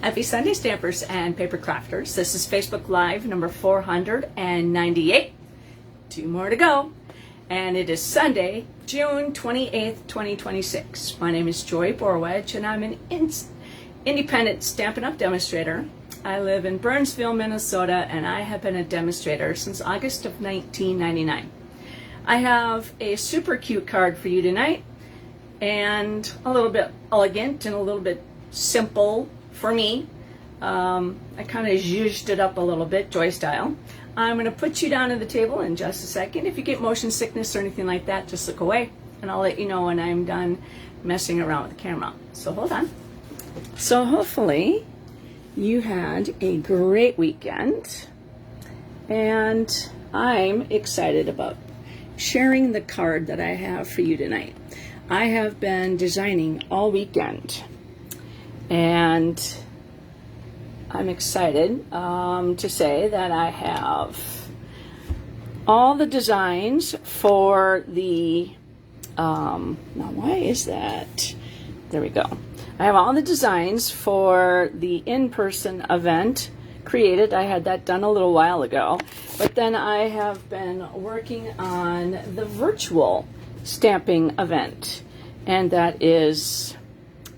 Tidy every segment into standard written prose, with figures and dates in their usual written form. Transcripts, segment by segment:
Happy Sunday, Stampers and Paper Crafters. This is Facebook Live number 498. 2 more to go. And it is Sunday, June 28th, 2026. My name is Joy Borwedge, and I'm an independent Stampin' Up! Demonstrator. I live in Burnsville, Minnesota, and I have been a demonstrator since August of 1999. I have a super cute card for you tonight, and a little bit elegant and a little bit simple for me. I kind of zhuzhed it up a little bit, Joy style. I'm going to put you down at the table in just a second. If you get motion sickness or anything like that, just look away, and I'll let you know when I'm done messing around with the camera. So hold on. So hopefully you had a great weekend, and I'm excited about sharing the card that I have for you tonight. I have been designing all weekend, and I'm excited to say that I have all the designs for the, now why is that? There we go. I have all the designs for the in-person event created. I had that done a little while ago, but then I have been working on the virtual stamping event, and that is,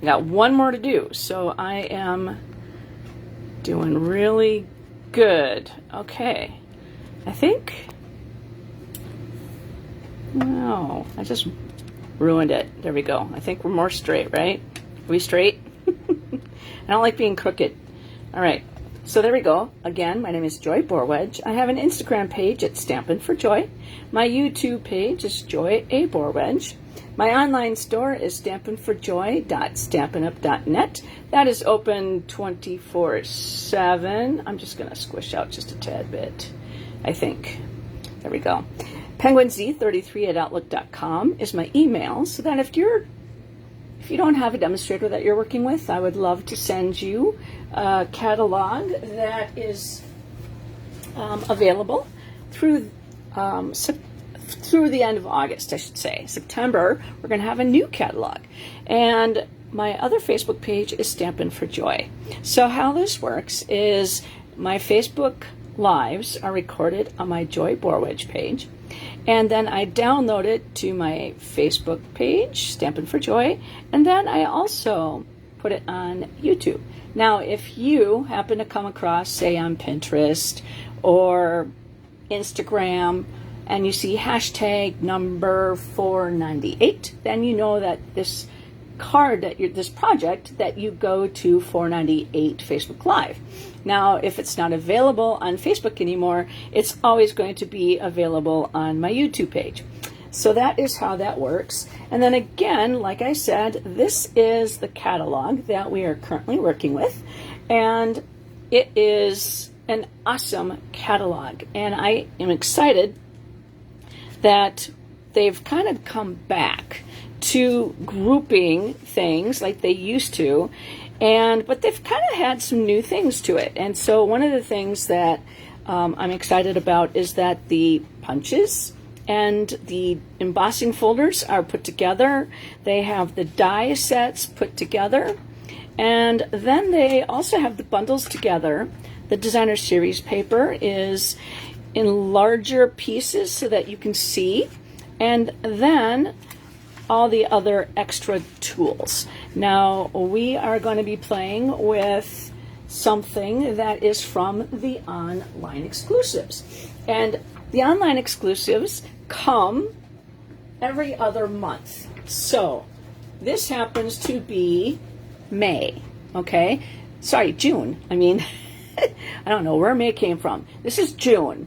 I got one more to do, so I am doing really good. Okay, I think, no, I just ruined it. There we go. I think we're more straight, right? Are we straight? I don't like being crooked. All right. So there we go. Again, my name is Joy Borwedge. I have an Instagram page at Stampin' for Joy. My YouTube page is Joy A. Borwedge. My online store is stampinforjoy.stampinup.net. That is open 24/7. I'm just going to squish out just a tad bit, I think. There we go. PenguinZ33@outlook.com is my email, so that if you don't have a demonstrator that you're working with, I would love to send you a catalog that is available through the end of August, I should say. September, we're going to have a new catalog. And my other Facebook page is Stampin' for Joy. So how this works is my Facebook Lives are recorded on my Joy Borwedge page, and then I download it to my Facebook page, Stampin' for Joy, and then I also put it on YouTube. Now, if you happen to come across, say, on Pinterest or Instagram, and you see hashtag number 498, then you know that this card, this project, that you go to 498 Facebook Live. Now, if it's not available on Facebook anymore, it's always going to be available on my YouTube page. So that is how that works. And then again, like I said, this is the catalog that we are currently working with, and it is an awesome catalog. And I am excited that they've kind of come back to grouping things like they used to, but they've kind of had some new things to it. And so one of the things that I'm excited about is that the punches and the embossing folders are put together. They have the die sets put together, and then they also have the bundles together. The designer series paper is in larger pieces so that you can see, and then all the other extra tools. Now, we are going to be playing with something that is from the online exclusives. And the online exclusives come every other month. So this happens to be May, okay? Sorry, June. I mean, I don't know where May came from. This is June,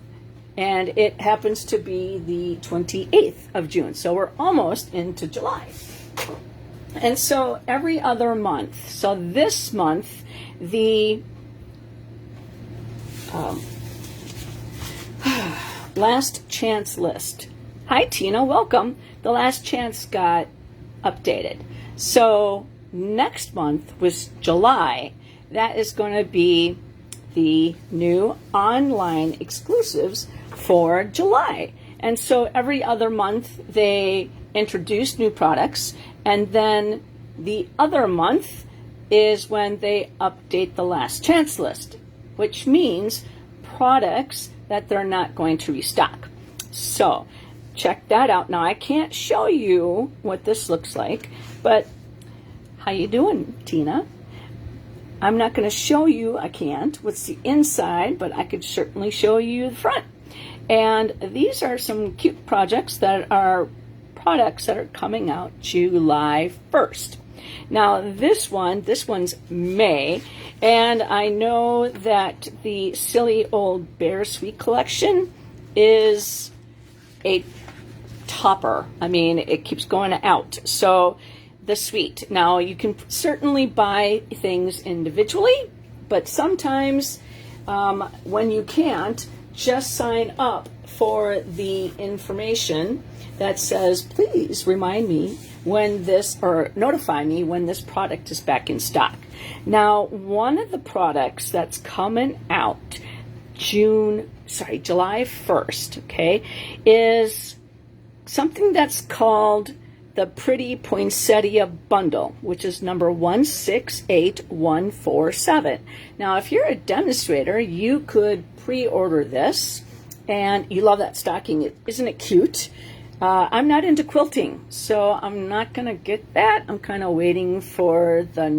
and it happens to be the 28th of June. So we're almost into July. And so every other month. So this month, the last chance list. Hi, Tina, welcome. The last chance got updated. So next month was July. That is going to be the new online exclusives for July. And so every other month they introduce new products, and then the other month is when they update the last chance list, which means products that they're not going to restock. So check that out. Now I can't show you what this looks like, but how you doing, Tina? I'm not going to show you, I can't, what's the inside, but I could certainly show you the front. And these are some cute products that are coming out July 1st. Now this one's May, and I know that the Silly Old Bear Sweet collection is a topper. I mean, it keeps going out. So the sweet. Now you can certainly buy things individually, but sometimes when you can't, just sign up for the information that says, please remind me when this, or notify me when this product is back in stock. Now, one of the products that's coming out July 1st, okay, is something that's called the Pretty Poinsettia Bundle, which is number 168147. Now, if you're a demonstrator, you could pre-order this, and you love that stocking. Isn't it cute? I'm not into quilting, so I'm not going to get that. I'm kind of waiting for the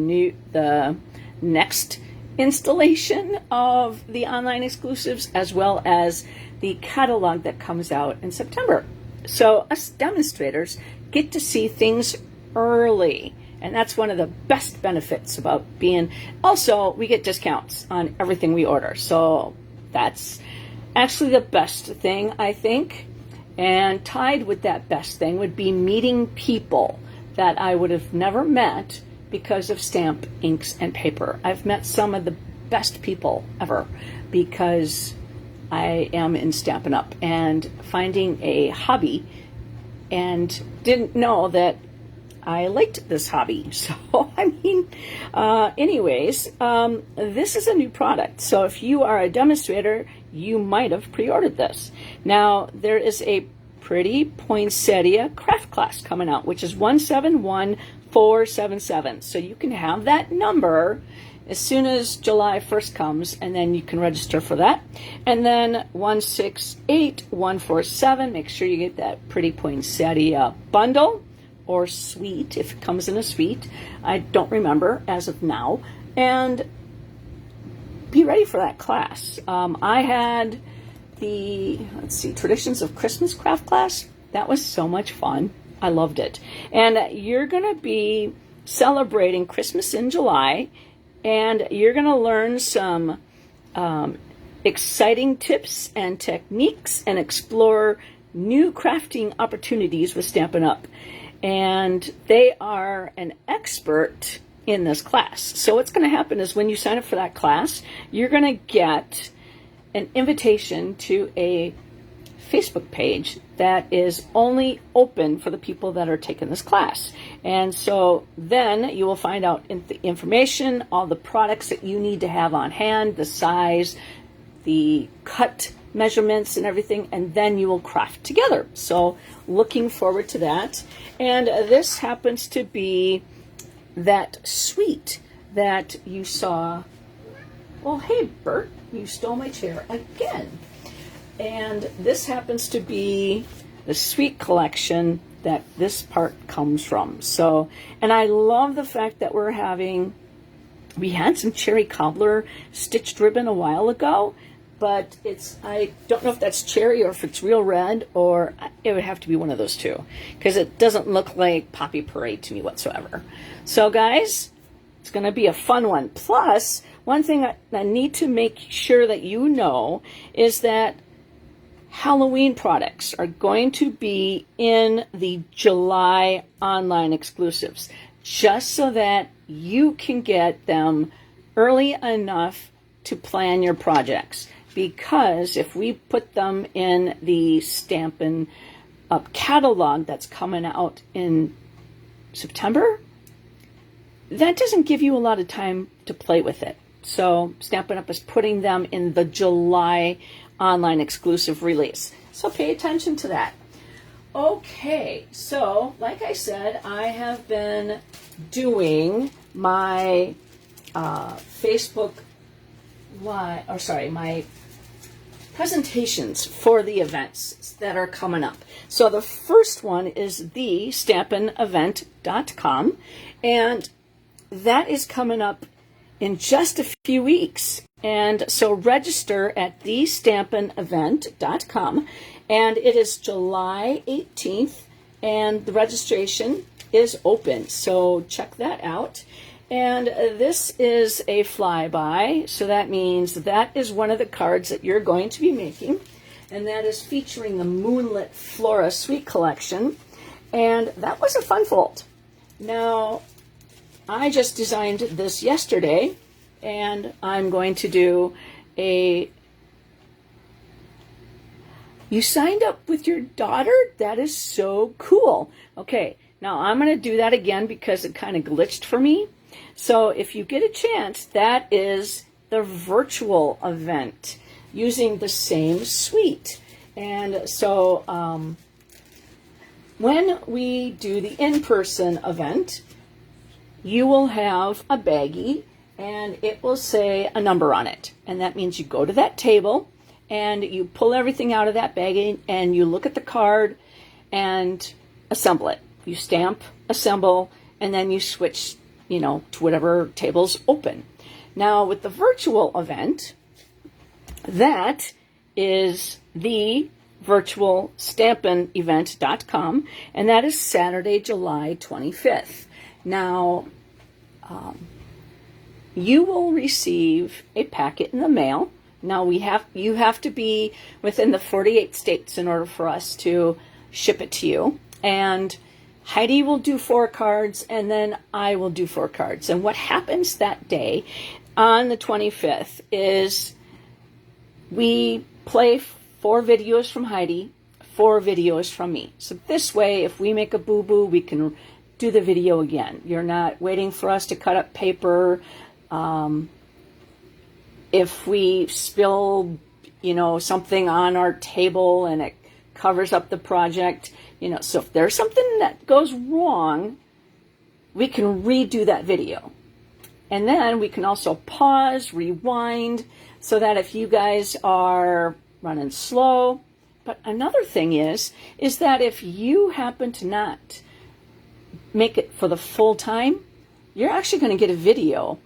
next installation of the online exclusives, as well as the catalog that comes out in September. So us demonstrators get to see things early, and that's one of the best benefits about being. Also, we get discounts on everything we order, so that's actually the best thing, I think. And tied with that best thing would be meeting people that I would have never met because of stamp, inks, and paper. I've met some of the best people ever because I am in Stampin' Up! And finding a hobby, and didn't know that I liked this hobby. So, I mean, anyways, this is a new product. So if you are a demonstrator, you might have pre-ordered this. Now, there is a Pretty Poinsettia craft class coming out, which is 171477. So you can have that number as soon as July 1st comes, and then you can register for that. And then 168147, make sure you get that Pretty Poinsettia bundle, or suite, if it comes in a suite. I don't remember as of now. And be ready for that class. I had the, Traditions of Christmas craft class. That was so much fun. I loved it. And you're going to be celebrating Christmas in July, and you're going to learn some exciting tips and techniques and explore new crafting opportunities with Stampin' Up! And they are an expert in this class. So what's going to happen is when you sign up for that class, you're going to get an invitation to a Facebook page that is only open for the people that are taking this class. And so then you will find out the information, all the products that you need to have on hand, the size, the cut measurements and everything, and then you will craft together. So looking forward to that. And this happens to be that suite that you saw. Well, hey, Bert, you stole my chair again. And this happens to be the suite collection that this part comes from. So, and I love the fact that we had some cherry cobbler stitched ribbon a while ago, but I don't know if that's cherry or if it's real red, or it would have to be one of those two, because it doesn't look like Poppy Parade to me whatsoever. So guys, it's going to be a fun one. Plus, one thing I need to make sure that you know is that Halloween products are going to be in the July online exclusives, just so that you can get them early enough to plan your projects. Because if we put them in the Stampin' Up! Catalog that's coming out in September, that doesn't give you a lot of time to play with it. So Stampin' Up! Is putting them in the July online exclusive release. So pay attention to that. Okay, so like I said, I have been doing my Facebook Live, or sorry, my presentations for the events that are coming up. So the first one is the stampinevent.com, and that is coming up in just a few weeks. And so register at thestampinevent.com, and it is July 18th, and the registration is open. So check that out. And this is a flyby, so that means that is one of the cards that you're going to be making, and that is featuring the Moonlit Flora Suite Collection, and that was a fun fold. Now, I just designed this yesterday, and I'm going to do a... You signed up with your daughter? That is so cool. Okay, now I'm going to do that again because it kind of glitched for me. So if you get a chance, that is the virtual event using the same suite. And so when we do the in-person event, you will have a baggie and it will say a number on it. And that means you go to that table and you pull everything out of that baggie and you look at the card and assemble it. You stamp, assemble, and then you switch to whatever table's open. Now, with the virtual event, that is the virtual stampinevent.com, and that is Saturday, July 25th. Now, you will receive a packet in the mail. Now, you have to be within the 48 states in order for us to ship it to you. And Heidi will do 4 cards, and then I will do 4 cards. And what happens that day on the 25th is we play 4 videos from Heidi, 4 videos from me. So this way, if we make a boo-boo, we can do the video again. You're not waiting for us to cut up paper. If we spill, something on our table and it covers up the project, so if there's something that goes wrong, we can redo that video. And then we can also pause, rewind, so that if you guys are running slow. But another thing is that if you happen to not make it for the full time, you're actually going to get a video,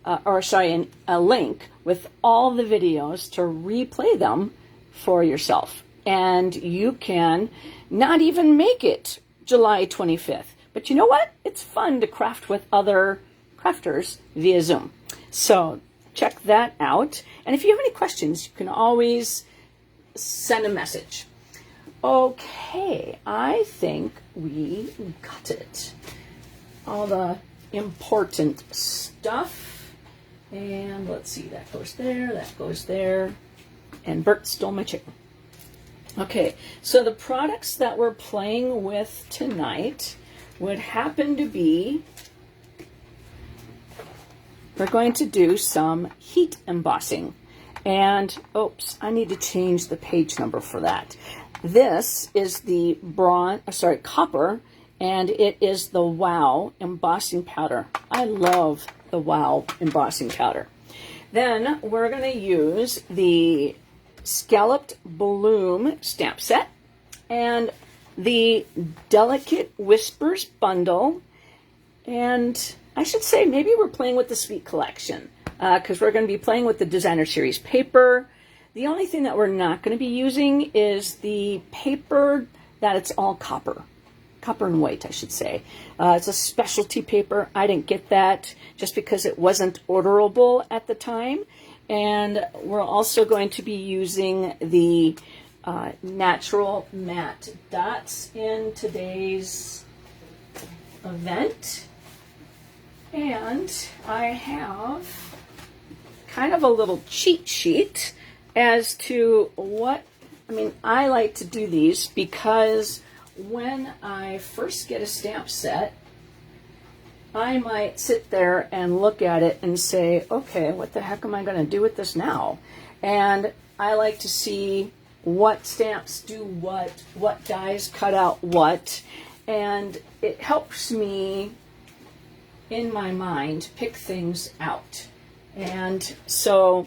a link with all the videos to replay them for yourself. And you can not even make it July 25th. But you know what? It's fun to craft with other crafters via Zoom. So check that out. And if you have any questions, you can always send a message. Okay, I think we got it. All the important stuff. And let's see, that goes there, and Bert stole my chicken. Okay, so the products that we're playing with tonight would happen to be, we're going to do some heat embossing. And, oops, I need to change the page number for that. This is the copper, and it is the WOW embossing powder. I love the WOW embossing powder. Then we're going to use the Scalloped Bloom stamp set and the Delicate Whispers bundle, and I should say maybe we're playing with the Sweet Collection because we're going to be playing with the Designer Series paper. The only thing that we're not going to be using is the paper that it's all copper and white, I should say. It's a specialty paper. I didn't get that just because it wasn't orderable at the time. And we're also going to be using the natural matte dots in today's event. And I have kind of a little cheat sheet as to I like to do these because when I first get a stamp set, I might sit there and look at it and say, okay, what the heck am I going to do with this now? And I like to see what stamps do what dies cut out what, and it helps me in my mind, pick things out. And so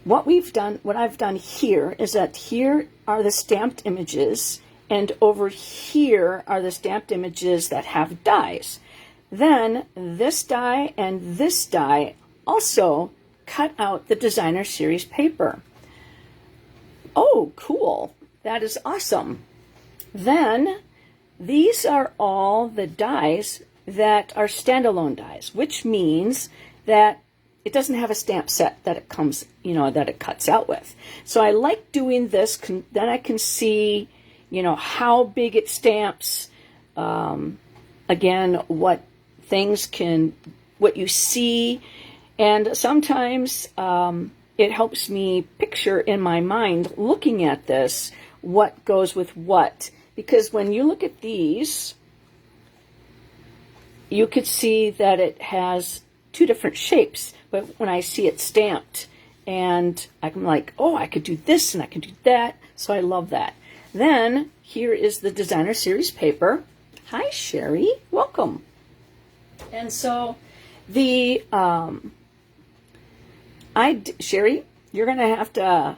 what I've done here is that here are the stamped images, and over here are the stamped images that have dies. Then this die and this die also cut out the designer series paper. Oh, cool. That is awesome. Then these are all the dies that are standalone dies, which means that it doesn't have a stamp set that it comes, that it cuts out with. So I like doing this, then I can see, how big it stamps. Again, what you see. And sometimes it helps me picture in my mind, looking at this, what goes with what. Because when you look at these, you could see that it has two different shapes. But when I see it stamped, and I'm like, oh, I could do this and I could do that. So I love that. Then here is the designer series paper. Hi, Sherry. Welcome. And so the Sherry, you're going to have to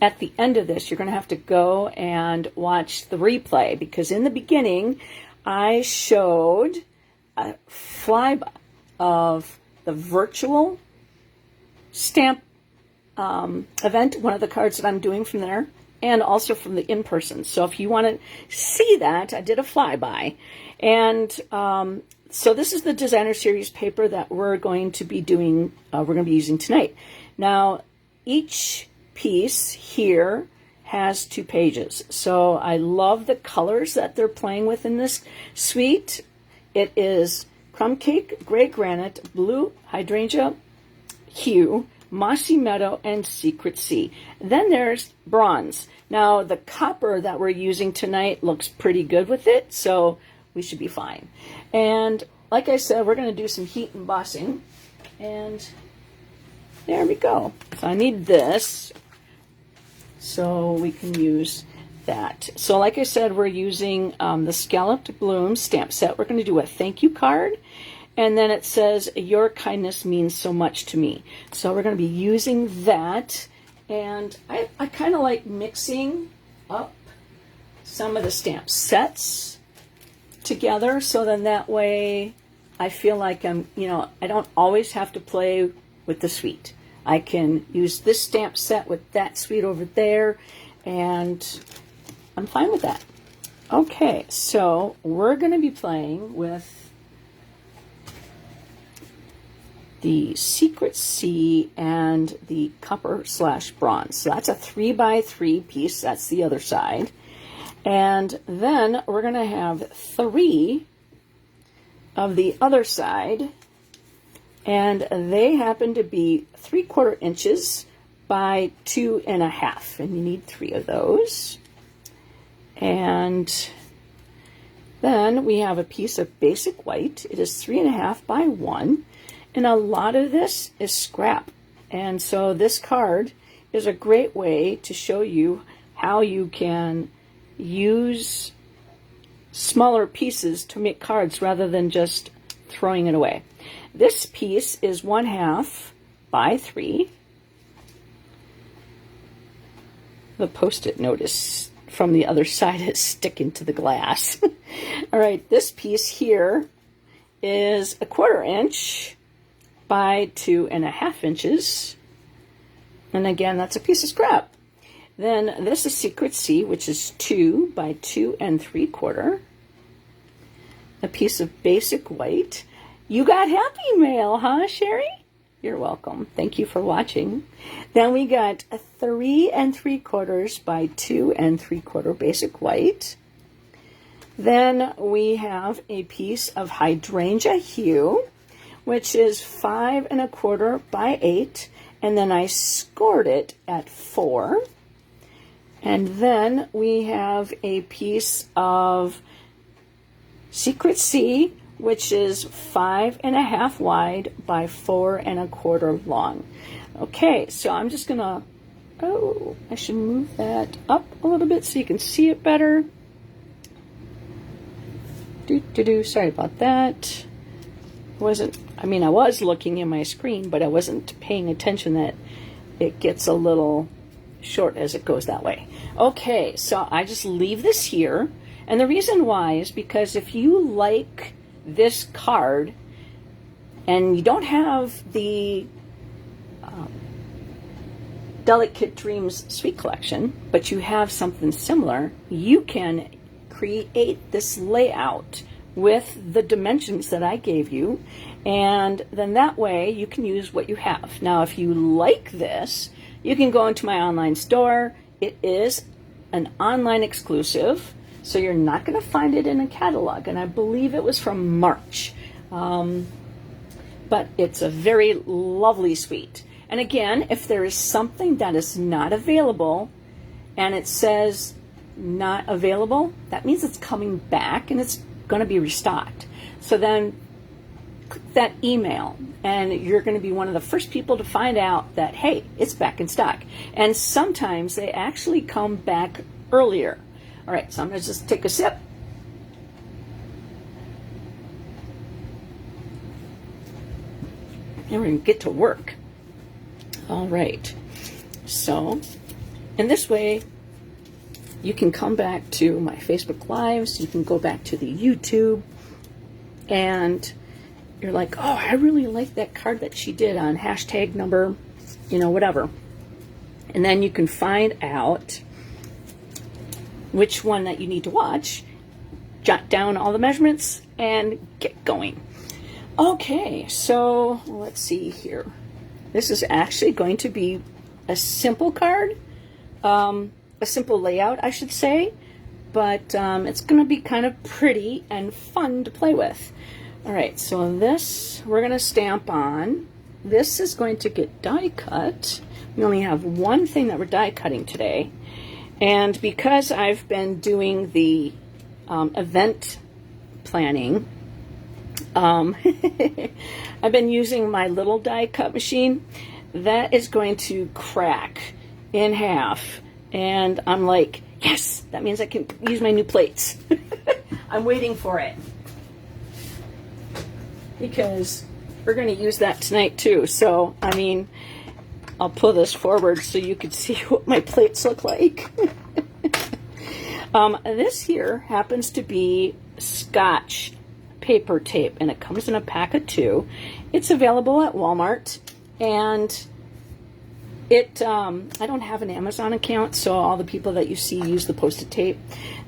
at the end of this, you're going to have to go and watch the replay, because in the beginning I showed a flyby of the virtual stamp event, one of the cards that I'm doing from there, and also from the in-person. So if you want to see that, I did a flyby. And so this is the designer series paper that we're going to be doing, we're going to be using tonight. Now, each piece here has 2 pages. So I love the colors that they're playing with in this suite. It is Crumb Cake, Gray Granite, Blue Hydrangea Hue, Mossy Meadow, and Secret Sea. Then there's bronze. Now the copper that we're using tonight looks pretty good with it, so we should be fine. And like I said, we're going to do some heat embossing. And there we go. So I need this so we can use that. So like I said, we're using the Scalloped Bloom stamp set. We're going to do a thank you card. And then it says, your kindness means so much to me. So we're going to be using that. And I kind of like mixing up some of the stamp sets together. So then that way I feel like I don't always have to play with the suite. I can use this stamp set with that suite over there. And I'm fine with that. Okay, so we're going to be playing with the Secret Sea and the copper/bronze. So that's a 3x3 piece. That's the other side. And then we're going to have 3 of the other side. And they happen to be 3/4 inches by 2.5. And you need 3 of those. And then we have a piece of basic white. It is 3.5 by 1. And a lot of this is scrap. And so this card is a great way to show you how you can use smaller pieces to make cards rather than just throwing it away. This piece is 1/2 by 3. The Post-it note is from the other side is sticking to the glass. All right, this piece here is 1/4 inch by 2.5 inches. And again, that's a piece of scrap. Then this is Secret Sea, which is 2 by 2 3/4. A piece of basic white. You got happy mail, huh, Sherry? You're welcome. Thank you for watching. Then we got a 3 3/4 by 2 3/4 basic white. Then we have a piece of Hydrangea Hue, which is 5 1/4 by 8, and then I scored it at 4. And then we have a piece of Secret Sea, which is 5 1/2 wide by 4 1/4 long. Okay, so I'm just gonna, I should move that up a little bit so you can see it better. Sorry about that. I was looking at my screen, but I wasn't paying attention that it gets a little short as it goes that way. Okay, so I just leave this here. And the reason why is because if you like this card and you don't have the Delicate Dreams Sweet Collection, but you have something similar, you can create this layout with the dimensions that I gave you, and then that way you can use what you have. Now, if you like this, you can go into my online store. It is an online exclusive, so you're not going to find it in a catalog, and I believe it was from March. But it's a very lovely suite. And again, if there is something that is not available and it says not available, that means it's coming back and it's going to be restocked. So then click that email and you're going to be one of the first people to find out that, hey, it's back in stock. And sometimes they actually come back earlier. All right, so I'm going to just take a sip. And we're going to get to work. All right, so in this way, you can come back to my Facebook Lives, you can go back to the YouTube, and you're like, oh, I really like that card that she did on hashtag number, whatever. And then you can find out which one that you need to watch, jot down all the measurements, and get going. Okay, so let's see here. This is actually going to be a simple card, a simple layout, I should say, but it's going to be kind of pretty and fun to play with. All right, so this we're going to stamp on. This is going to get die cut. We only have one thing that we're die cutting today, and because I've been doing the event planning, I've been using my little die cut machine. That is going to crack in half. And I'm like, yes, that means I can use my new plates. I'm waiting for it. Because we're going to use that tonight too. So, I'll pull this forward so you can see what my plates look like. This here happens to be Scotch paper tape, and it comes in a pack of 2. It's available at Walmart, and I don't have an Amazon account, so all the people that you see use the Post-it tape.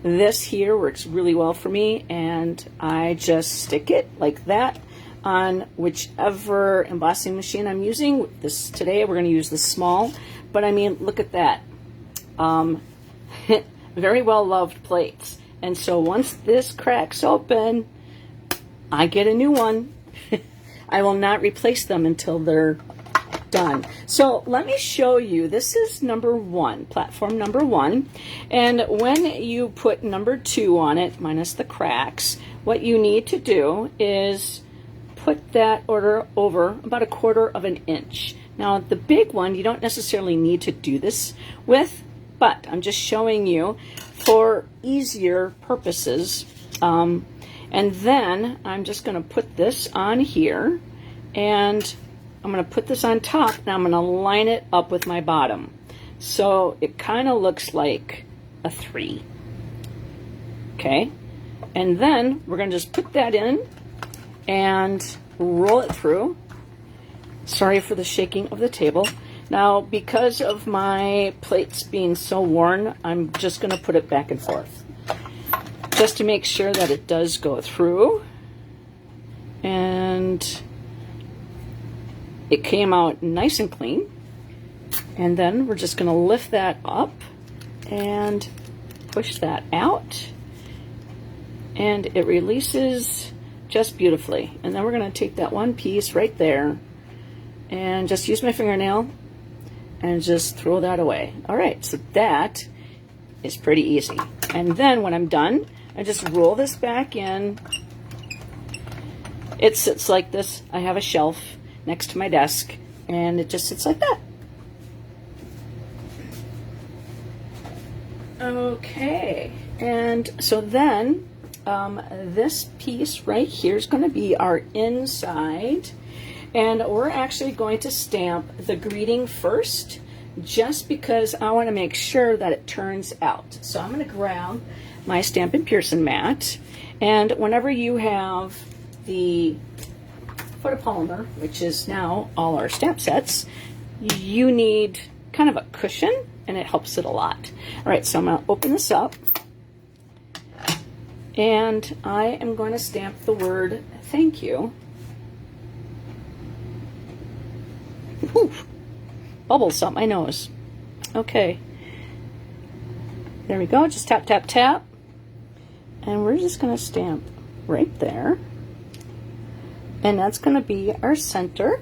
This here works really well for me, and I just stick it like that on whichever embossing machine I'm using. This today we're going to use the small, but look at that. Very well loved plates. And so once this cracks open, I get a new one. I will not replace them until they're done. So let me show you. This is number 1, platform number 1. And when you put number 2 on it, minus the cracks, what you need to do is put that order over about 1/4 of an inch. Now the big one, you don't necessarily need to do this with, but I'm just showing you for easier purposes. And then I'm just going to put this on here, and I'm going to put this on top, and I'm going to line it up with my bottom. So it kind of looks like a 3. Okay? And then we're going to just put that in and roll it through. Sorry for the shaking of the table. Now, because of my plates being so worn, I'm just going to put it back and forth, just to make sure that it does go through. And it came out nice and clean. And then we're just going to lift that up and push that out, and it releases just beautifully. And then we're going to take that one piece right there and just use my fingernail and just throw that away. All right, so that is pretty easy. And then when I'm done, I just roll this back in. It sits like this. I have a shelf next to my desk, and it just sits like that. Okay, and so then this piece right here is going to be our inside, and we're actually going to stamp the greeting first, just because I want to make sure that it turns out. So I'm going to grab my Stampin' Pearson mat, and whenever you have the photopolymer, which is now all our stamp sets, you need kind of a cushion, and it helps it a lot. All right, so I'm going to open this up, and I am going to stamp the word thank you. Whew, bubbles up my nose. Okay, there we go. Just tap, tap, tap, and we're just going to stamp right there, and that's going to be our center.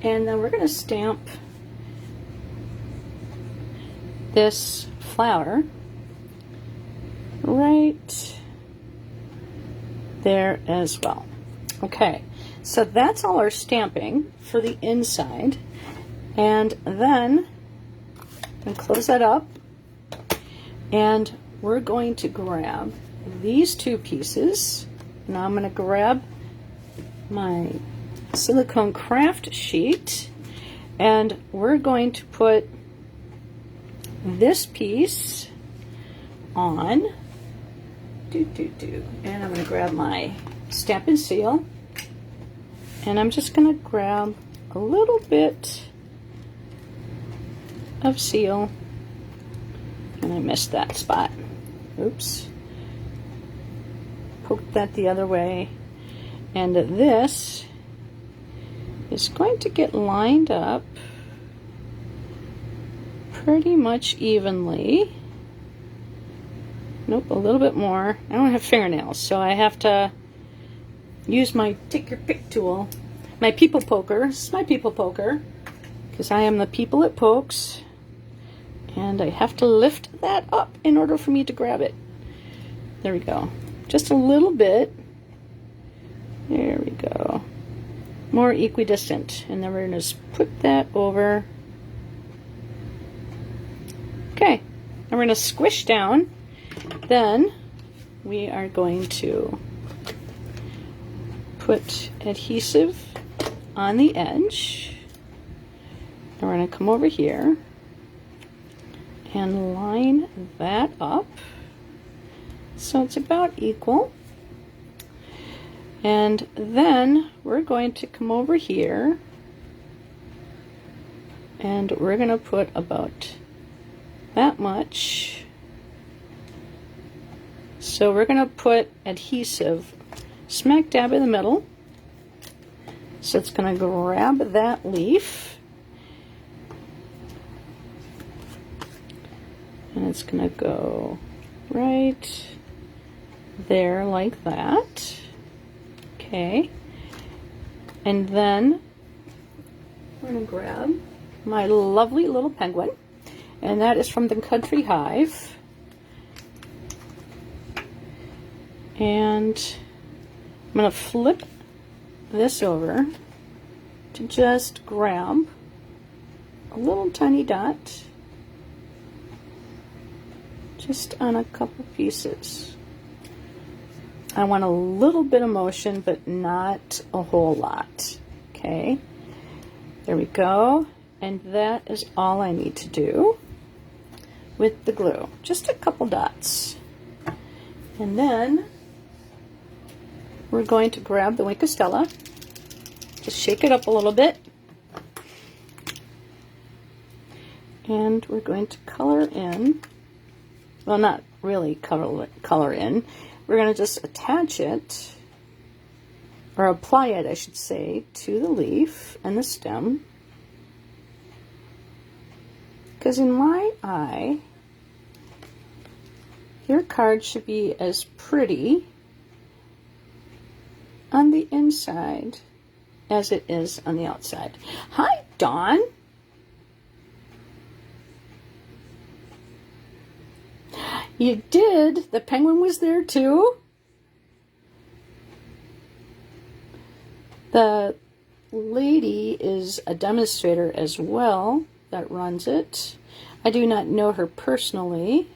And then we're going to stamp this flower right there as well. Okay, so that's all our stamping for the inside. And then I'm going to close that up, and we're going to grab these two pieces. Now I'm going to grab my silicone craft sheet, and we're going to put this piece on, and I'm going to grab my Stampin' Seal, and I'm just going to grab a little bit of seal, and I missed that spot. Oops. Poke that the other way, and this is going to get lined up pretty much evenly. Nope, a little bit more. I don't have fingernails, so I have to use my take your pick tool. My people poker. This is my people poker, because I am the people it pokes, and I have to lift that up in order for me to grab it. There we go. Just a little bit. There we go. More equidistant, and then we're going to just put that over. Okay, and we're going to squish down. Then we are going to put adhesive on the edge, and we're going to come over here and line that up so it's about equal. And then we're going to come over here, and we're going to put about that much. So we're going to put adhesive smack dab in the middle. So it's going to grab that leaf, and it's going to go right there like that. Okay, and then we're going to grab my lovely little penguin, and that is from the Country Hive. And I'm going to flip this over to just grab a little tiny dot just on a couple pieces. I want a little bit of motion, but not a whole lot. Okay, there we go. And that is all I need to do with the glue. Just a couple dots. And then we're going to grab the Wink of Stella, just shake it up a little bit, and we're going to color in, well, not really color in, we're going to just attach it, or apply it, I should say, to the leaf and the stem, because in my eye, your card should be as pretty on the inside as it is on the outside. Hi, Dawn. You did? The penguin was there too? The lady is a demonstrator as well that runs it. I do not know her personally.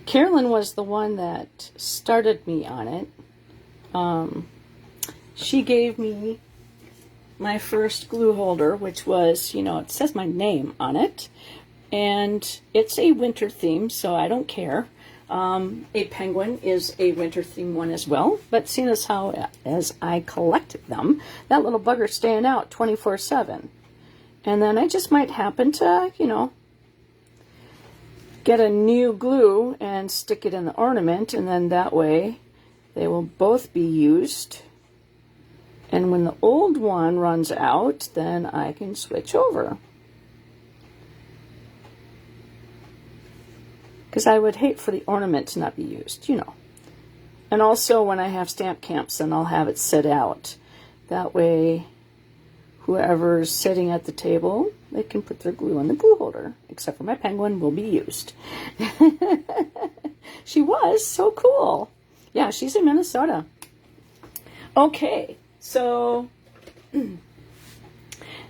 Carolyn was the one that started me on it. She gave me my first glue holder, which was, you know, it says my name on it, and it's a winter theme, so I don't care. A penguin is a winter theme one as well, but seeing as how as I collected them, that little bugger's staying out 24/7. And then I just might happen to, you know, get a new glue and stick it in the ornament, and then that way they will both be used. And when the old one runs out, then I can switch over. Because I would hate for the ornament to not be used, you know. And also when I have stamp camps, then I'll have it set out. That way, whoever's sitting at the table, they can put their glue in the glue holder. Except for my penguin will be used. She was so cool. Yeah, she's in Minnesota. Okay, so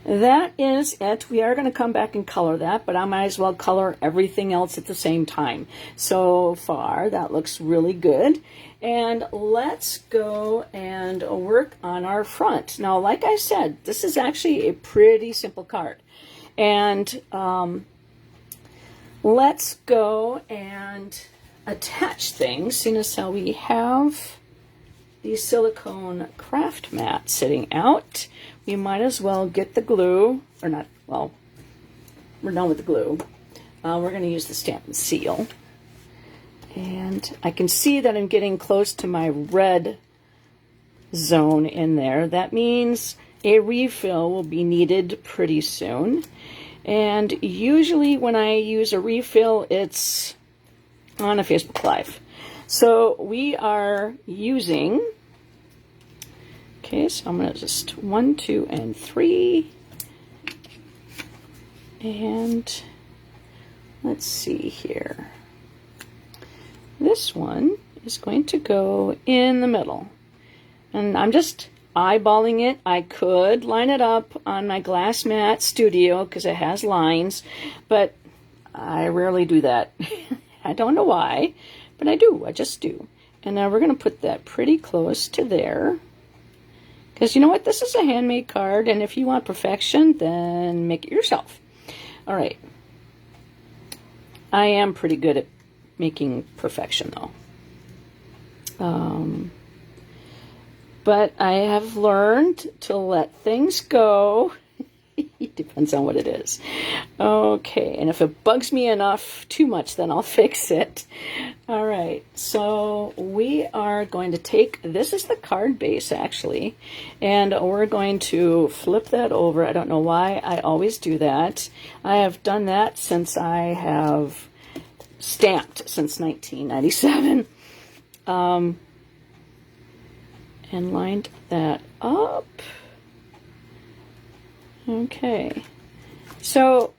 that is it. We are going to come back and color that, but I might as well color everything else at the same time. So far, that looks really good. And let's go and work on our front. Now, like I said, this is actually a pretty simple card. And let's go and attach things, seeing as how we have the silicone craft mat sitting out. We might as well get the glue, or not, well, we're done with the glue. We're going to use the stamp and seal. And I can see that I'm getting close to my red zone in there. That means a refill will be needed pretty soon. And usually when I use a refill, it's on a Facebook Live. So we are using, okay, so I'm going to just 1, 2, and 3. And let's see here. This one is going to go in the middle. And I'm just eyeballing it. I could line it up on my Glass Mat Studio because it has lines, but I rarely do that. I don't know why, but I do. I just do. And now we're going to put that pretty close to there. Because you know what? This is a handmade card, and if you want perfection, then make it yourself. All right. I am pretty good at making perfection, though. But I have learned to let things go. It depends on what it is. Okay, and if it bugs me enough too much, then I'll fix it. All right, so we are going to take, this is the card base actually, and we're going to flip that over. I don't know why I always do that. I have done that since I have stamped since 1997. And lined that up. Okay, so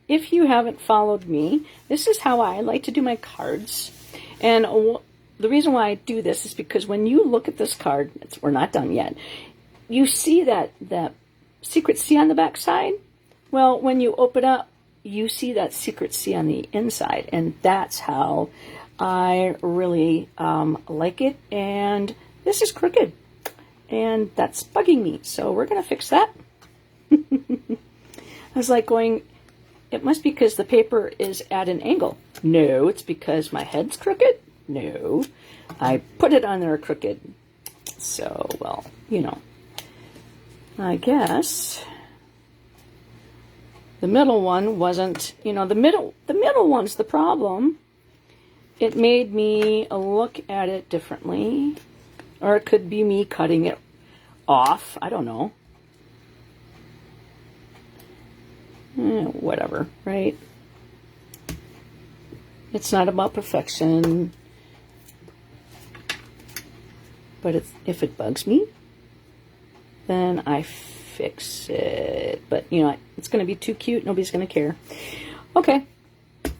if you haven't followed me, this is how I like to do my cards. And the reason why I do this is because when you look at this card, we're not done yet, you see that secret C on the back side. Well, when you open up, you see that secret C on the inside, and that's how I really like it. And this is crooked, and that's bugging me, so we're going to fix that. I was like going, it must be because the paper is at an angle. No, it's because my head's crooked. No, I put it on there crooked. So, well, you know, I guess the middle one wasn't, you know, the middle one's the problem. It made me look at it differently, or it could be me cutting it off. I don't know. Whatever, right? It's not about perfection, but if it bugs me, then I fix it. But, you know, it's going to be too cute. Nobody's going to care. Okay,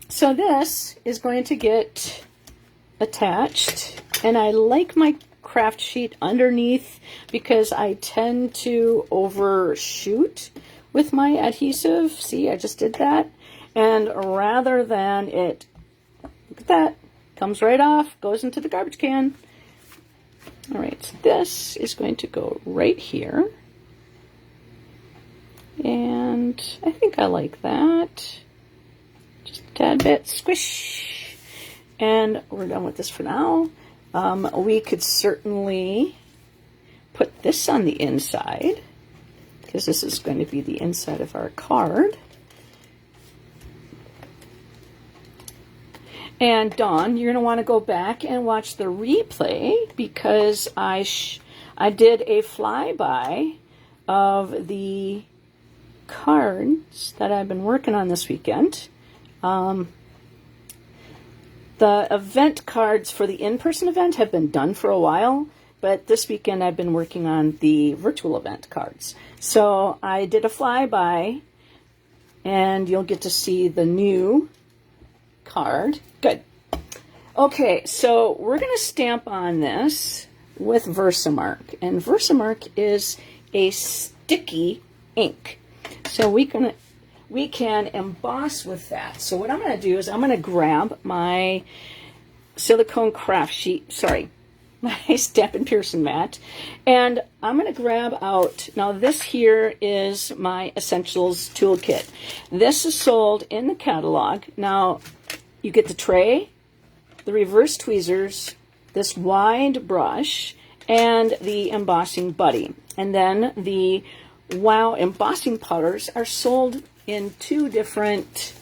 so this is going to get attached, and I like my craft sheet underneath because I tend to overshoot with my adhesive. See, I just did that. And rather than it, look at that, Comes right off, goes into the garbage can. All right, so this is going to go right here. And I think I like that. Just a tad bit, squish. And we're done with this for now. We could certainly put this on the inside, because this is going to be the inside of our card. And Dawn, you're going to want to go back and watch the replay, because I did a flyby of the cards that I've been working on this weekend. The event cards for the in-person event have been done for a while, but this weekend I've been working on the virtual event cards. So I did a flyby, and you'll get to see the new card. Good. Okay, so we're going to stamp on this with Versamark, and Versamark is a sticky ink, so we can emboss with that. So what I'm going to do is I'm going to grab my silicone craft sheet, my Stampin' Pearson mat, and I'm going to grab out, now this here is my Essentials Toolkit. This is sold in the catalog. Now, you get the tray, the reverse tweezers, this wide brush, and the embossing buddy. And then the WOW embossing powders are sold in two different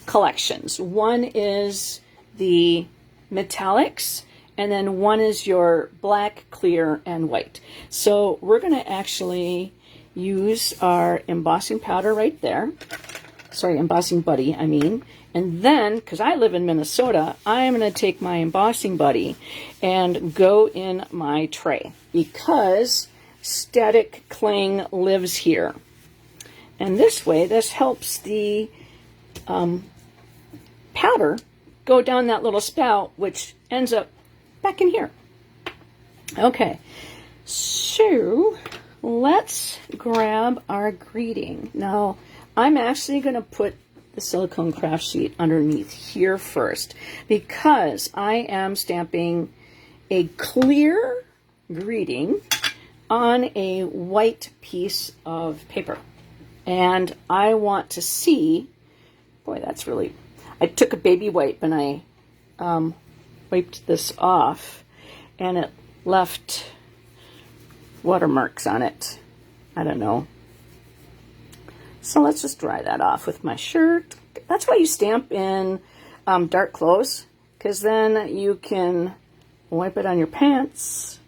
collections. One is the metallics, and then one is your black, clear, and white. So we're going to actually use our embossing powder right there. Sorry, embossing buddy, I mean. And then, because I live in Minnesota, I'm going to take my embossing buddy and go in my tray, because Static Cling lives here. And this way, this helps the powder go down that little spout, which ends up back in here. Okay, so let's grab our greeting. Now, I'm actually going to put the silicone craft sheet underneath here first, because I am stamping a clear greeting on a white piece of paper. And I want to see, boy, that's really, I took a baby wipe and I wiped this off, and it left watermarks on it. I don't know. So let's just dry that off with my shirt. That's why you stamp in dark clothes, because then you can wipe it on your pants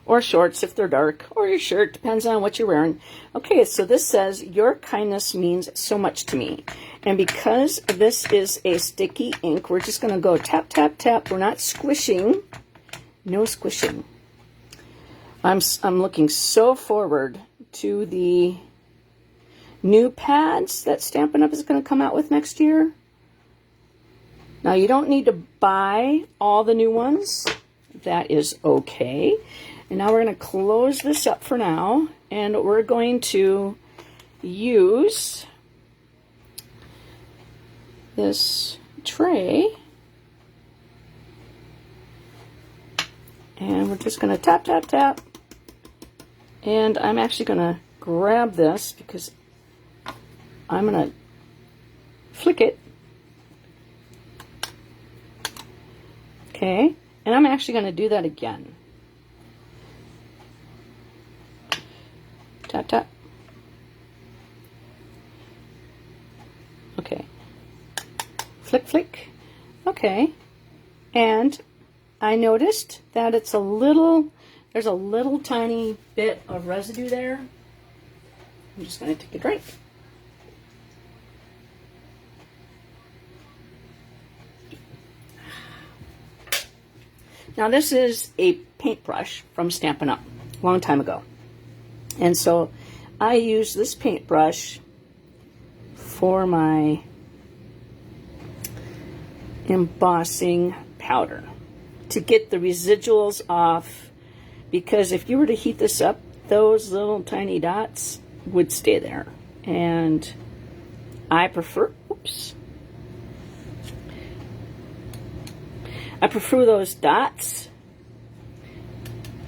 or shorts if they're dark, or your shirt, depends on what you're wearing. Okay, so this says, your kindness means so much to me. And because this is a sticky ink, we're just going to go tap, tap, tap. We're not squishing. No squishing. I'm looking so forward to the new pads that Stampin' Up! Is going to come out with next year. Now, you don't need to buy all the new ones. That is okay. And now we're going to close this up for now, and we're going to use this tray, and we're just going to tap, tap, tap. And I'm actually going to grab this, because I'm going to flick it. Okay, and I'm actually going to do that again. Tap, tap. Okay. Flick, flick. Okay. And I noticed that there's a little tiny bit of residue there. I'm just going to take a drink. Now, this is a paintbrush from Stampin' Up! A long time ago. And so I use this paintbrush for my embossing powder to get the residuals off, because if you were to heat this up, those little tiny dots would stay there. And I prefer, I prefer those dots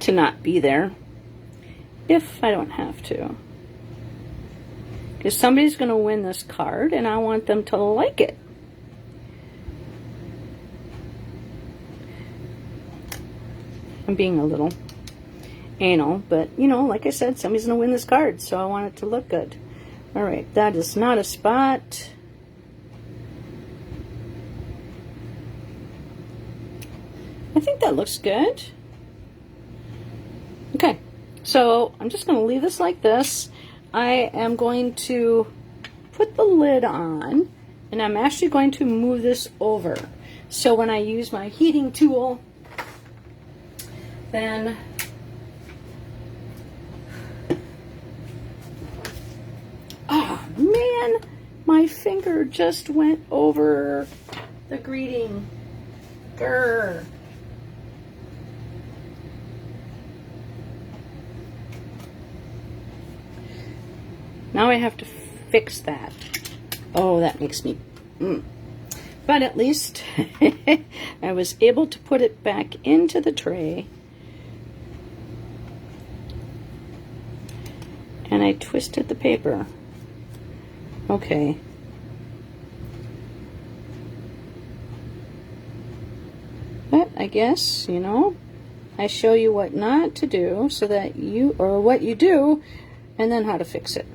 to not be there if I don't have to. Because somebody's going to win this card and I want them to like it. I'm being a little anal, but you know, like I said, somebody's going to win this card, so I want it to look good. Alright, that is not a spot. I think that looks good. Okay, so I'm just going to leave this like this. I am going to put the lid on, and I'm actually going to move this over. So when I use my heating tool, then oh man, my finger just went over the greeting. Grr. Now I have to fix that. Oh, that makes me... But at least I was able to put it back into the tray. And I twisted the paper. Okay. But I guess, you know, I show you what not to do so that you, or what you do, and then how to fix it.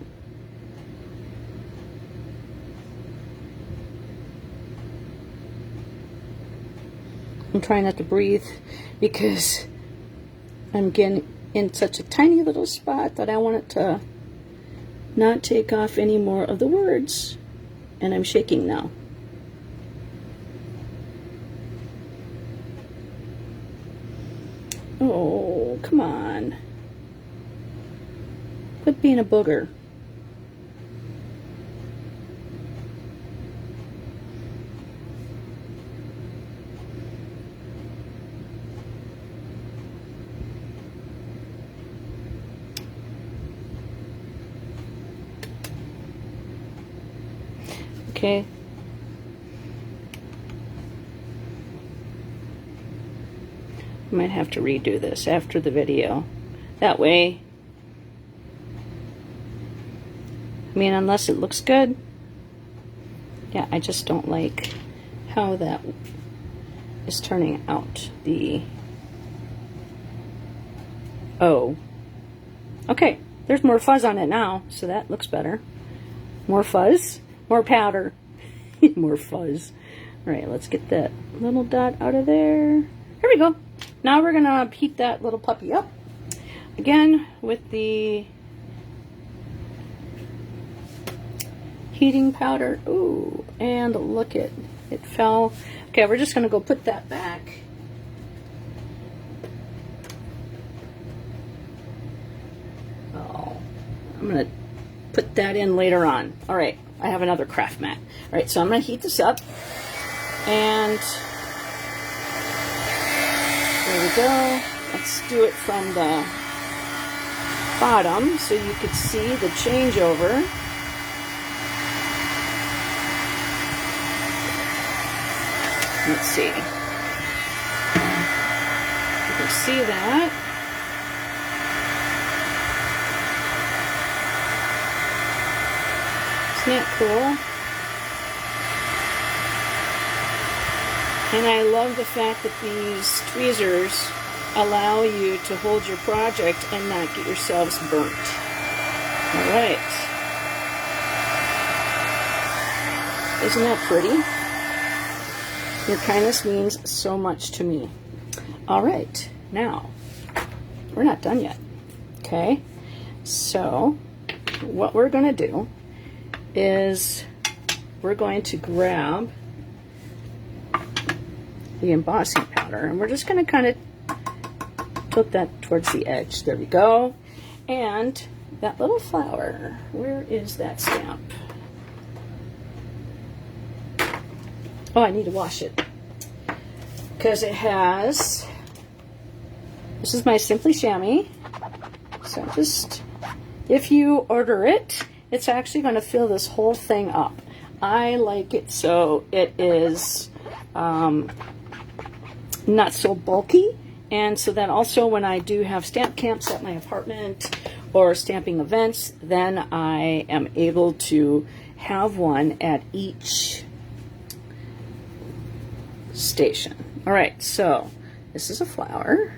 I'm trying not to breathe because I'm getting in such a tiny little spot that I want it to not take off any more of the words. And I'm shaking now. Oh, come on. Quit being a booger. Okay. I might have to redo this after the video. That way, I mean, unless it looks good. Yeah, I just don't like how that is turning out. The O. Okay, there's more fuzz on it now, so that looks better. More fuzz. More powder. More fuzz. Alright, let's get that little dot out of there. Here we go. Now we're going to heat that little puppy up. Again, with the heating powder. Ooh, and look it fell. Okay, we're just going to go put that back. Oh, I'm going to put that in later on. Alright. I have another craft mat. All right, so I'm going to heat this up. And there we go. Let's do it from the bottom so you could see the changeover. Let's see. You can see that. Isn't that cool? And I love the fact that these tweezers allow you to hold your project and not get yourselves burnt. Alright. Isn't that pretty? Your kindness means so much to me. Alright, now, we're not done yet. Okay? So, what we're going to do is we're going to grab the embossing powder and we're just going to kind of tilt that towards the edge. There we go. And that little flower, where is that stamp? Oh, I need to wash it because it has, this is my Simply Chamois. So just, if you order it, it's actually going to fill this whole thing up. I like it so it is not so bulky. And so then also when I do have stamp camps at my apartment or stamping events, then I am able to have one at each station. All right, so this is a flower.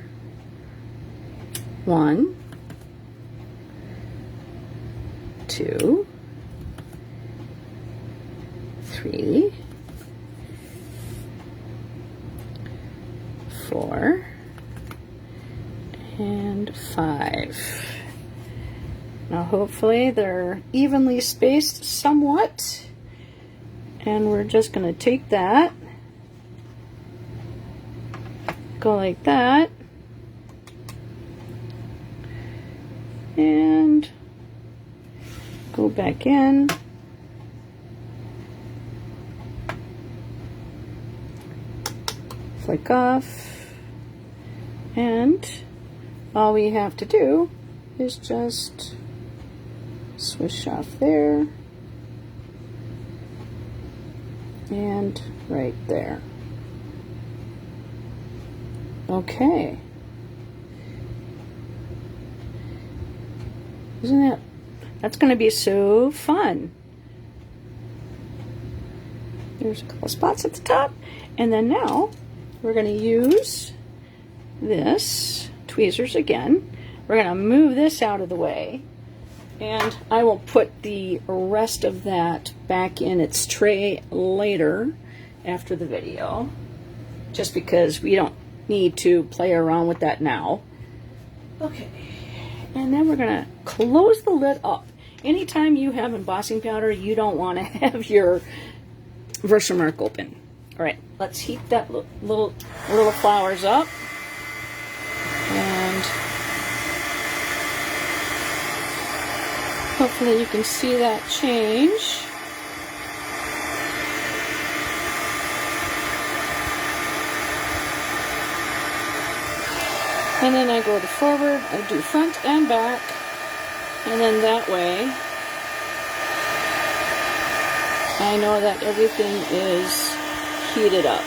1, 2, 3, 4, and 5. Now hopefully they're evenly spaced somewhat, and we're just going to take that, go like that, and go back in, flick off, and all we have to do is just swish off there and right there. Okay. That's going to be so fun. There's a couple spots at the top, and then now we're going to use this tweezers again. We're going to move this out of the way, and I will put the rest of that back in its tray later after the video, just because we don't need to play around with that now. Okay, and then we're going to close the lid up. Anytime you have embossing powder, you don't want to have your Versamark open. All right, let's heat that little flowers up. And hopefully you can see that change. And then I go to forward, I do front and back, and then that way I know that everything is heated up.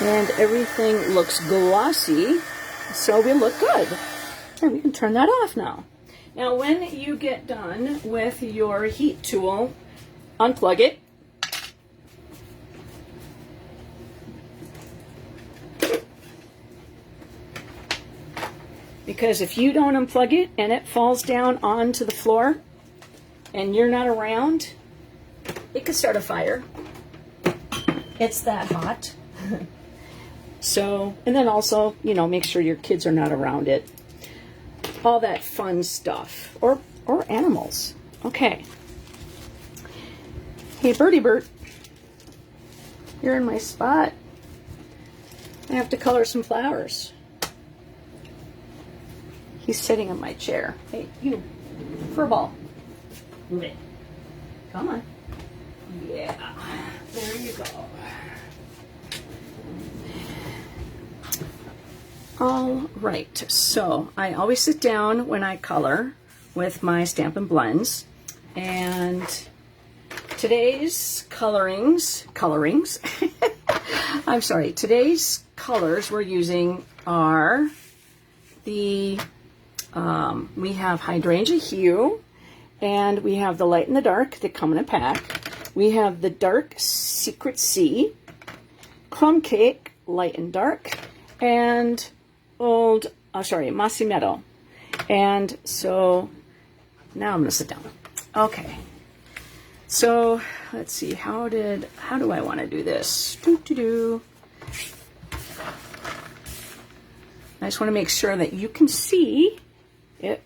And everything looks glossy, so we look good. And we can turn that off now. Now when you get done with your heat tool, unplug it. Because if you don't unplug it and it falls down onto the floor and you're not around, it could start a fire. It's that hot. So, and then also, you know, make sure your kids are not around it. All that fun stuff. Or animals. Okay. Hey, Birdie Bert. You're in my spot. I have to color some flowers. He's sitting in my chair. Hey, you, furball. Move it. Come on. Yeah. There you go. All right. So I always sit down when I color with my Stampin' Blends. And today's colorings, I'm sorry, today's colors we're using are the, we have Hydrangea Hue, and we have the Light and the Dark that come in a pack. We have the Dark Secret Sea, Crumb Cake, Light and Dark, and Mossy Meadow. And so now I'm going to sit down. Okay. So let's see, how do I want to do this? I just want to make sure that you can see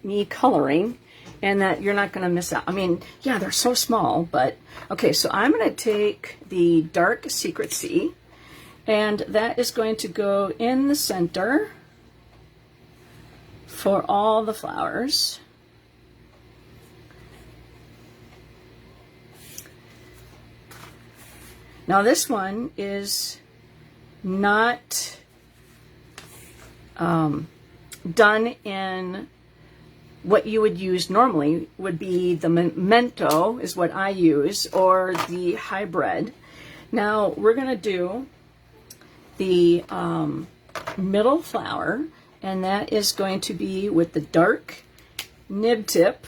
me coloring and that you're not going to miss out. I mean, yeah, they're so small, but okay, so I'm going to take the Dark Secret Sea, and that is going to go in the center for all the flowers. Now this one is not done in what you would use normally. Would be the Memento is what I use, or the hybrid. Now we're going to do the middle flower, and that is going to be with the dark nib tip,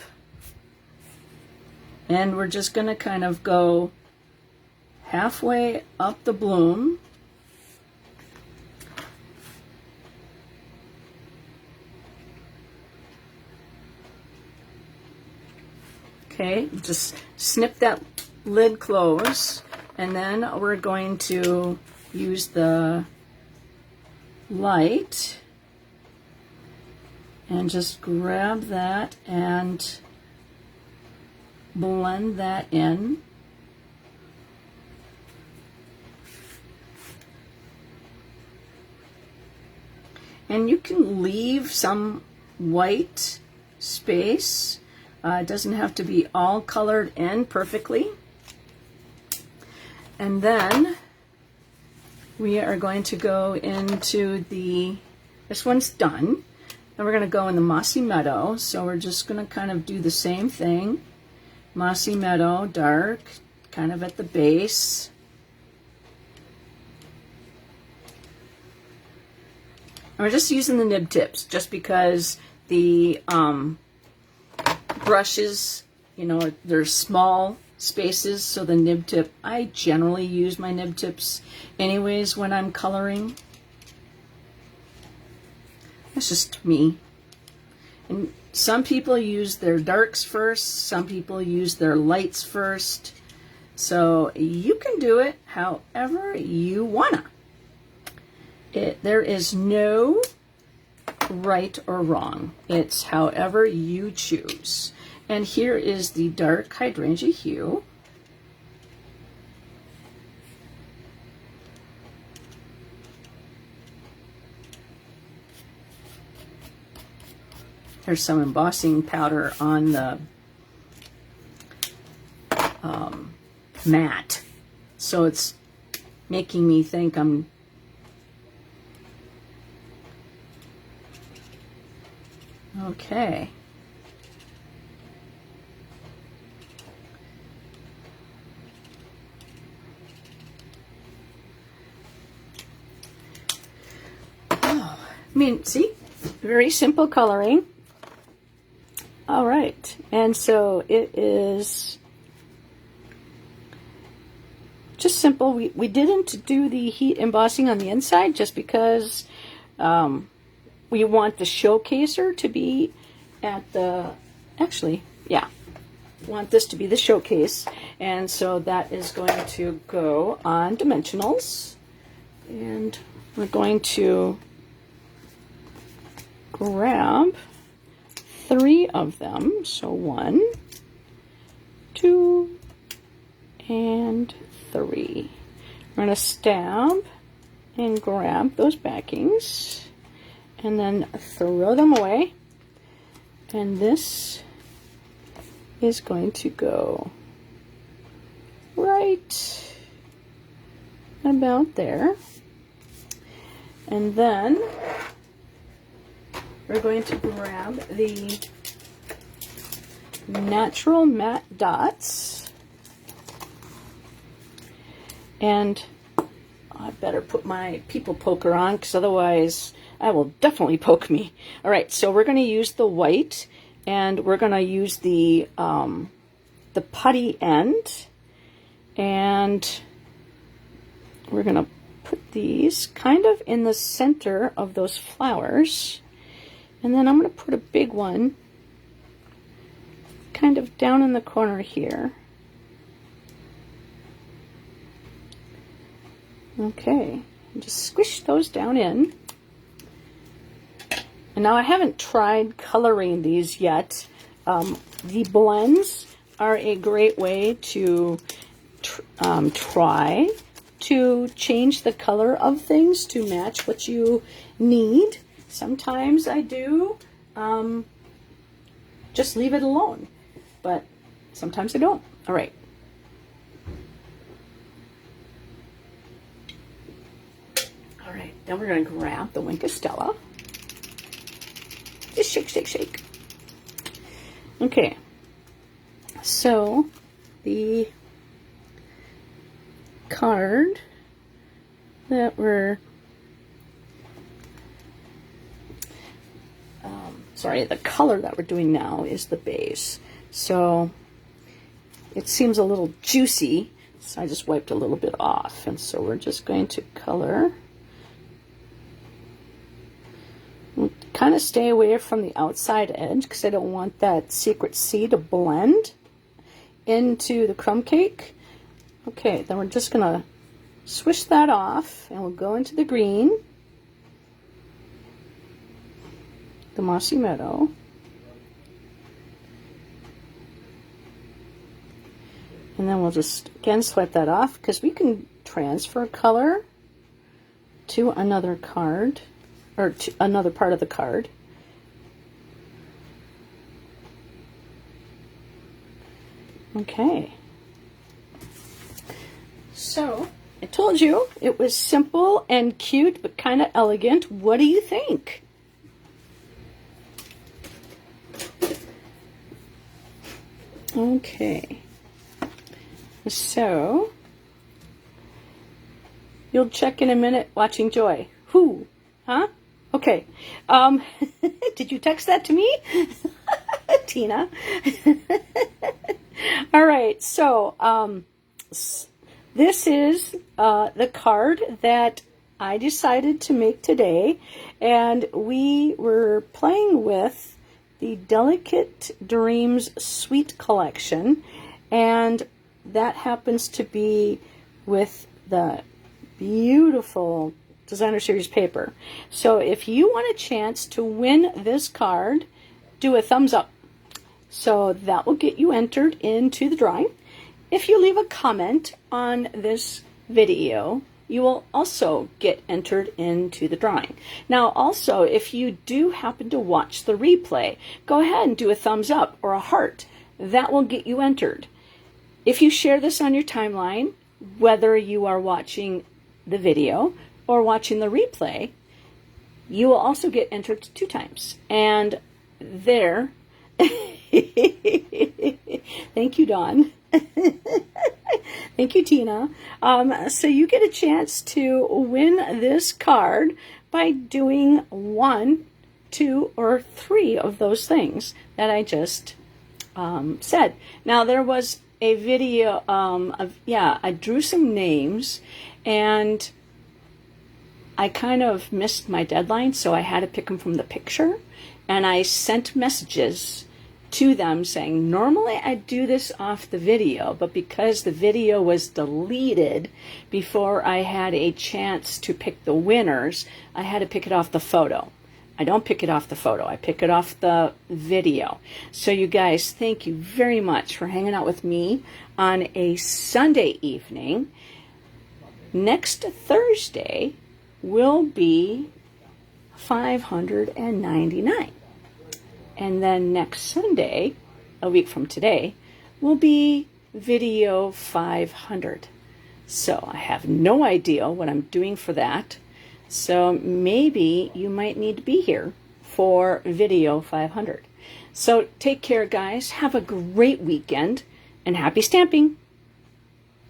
and we're just going to kind of go halfway up the bloom. Okay, just snip that lid close, and then we're going to use the light and just grab that and blend that in. And you can leave some white space. It doesn't have to be all colored in perfectly. And then we are going to go into this one's done. Then we're going to go in the Mossy Meadow. So we're just going to kind of do the same thing. Mossy Meadow, dark, kind of at the base. And we're just using the nib tips just because the brushes, you know, they're small spaces, so the nib tip, I generally use my nib tips anyways when I'm coloring. That's just me. And some people use their darks first, some people use their lights first. So you can do it however you wanna. There is no right or wrong. It's however you choose. And here is the dark hydrangea hue. There's some embossing powder on the mat, so it's making me think I'm okay. Oh, I mean, see, very simple coloring. All right, and so it is just simple. We didn't do the heat embossing on the inside just because we want the showcaser to be at the, actually, yeah, want this to be the showcase, and so that is going to go on dimensionals, and we're going to grab 3 of them. So 1, 2, and 3. We're going to stab and grab those backings and then throw them away. And this is going to go right about there. And then we're going to grab the natural matte dots, and I better put my people poker on because otherwise I will definitely poke me. All right, so we're going to use the white, and we're going to use the putty end, and we're going to put these kind of in the center of those flowers. And then I'm going to put a big one kind of down in the corner here. Okay, and just squish those down in. And now I haven't tried coloring these yet. The blends are a great way to try to change the color of things to match what you need. Sometimes I do just leave it alone, but sometimes I don't. All right. All right, then we're going to grab the Wink of Stella. Just shake, shake, shake. Okay, so the card that we're, sorry, the color that we're doing now is the base. So it seems a little juicy, so I just wiped a little bit off. And so we're just going to color. Kind of stay away from the outside edge because I don't want that Secret C to blend into the crumb cake. Okay, then we're just going to swish that off and we'll go into the green, the Mossy Meadow. And then we'll just again swipe that off because we can transfer color to another card or to another part of the card. Okay. So I told you it was simple and cute but kind of elegant. What do you think? Okay. So, you'll check in a minute watching Joy. Who? Huh? Okay. Did you text that to me? Tina. All right. So, this is the card that I decided to make today. And we were playing with the Delicate Dreams Sweet Collection. And that happens to be with the beautiful Designer Series paper. So if you want a chance to win this card, do a thumbs up. So that will get you entered into the drawing. If you leave a comment on this video, you will also get entered into the drawing. Now also, if you do happen to watch the replay, go ahead and do a thumbs up or a heart. That will get you entered. If you share this on your timeline, whether you are watching the video or watching the replay, you will also get entered 2 times. And there, thank you, Dawn. Thank you, Tina. So you get a chance to win this card by doing 1, 2, or 3 of those things that I just said. Now, there was a video I drew some names and I kind of missed my deadline, so I had to pick them from the picture, and I sent messages to them saying normally I do this off the video, but because the video was deleted before I had a chance to pick the winners, I had to pick it off the photo. I don't pick it off the photo. I pick it off the video. So you guys, thank you very much for hanging out with me on a Sunday evening. Next Thursday will be 599. And then next Sunday, a week from today, will be video 500. So I have no idea what I'm doing for that. So maybe you might need to be here for video 500. So take care, guys. Have a great weekend and happy stamping.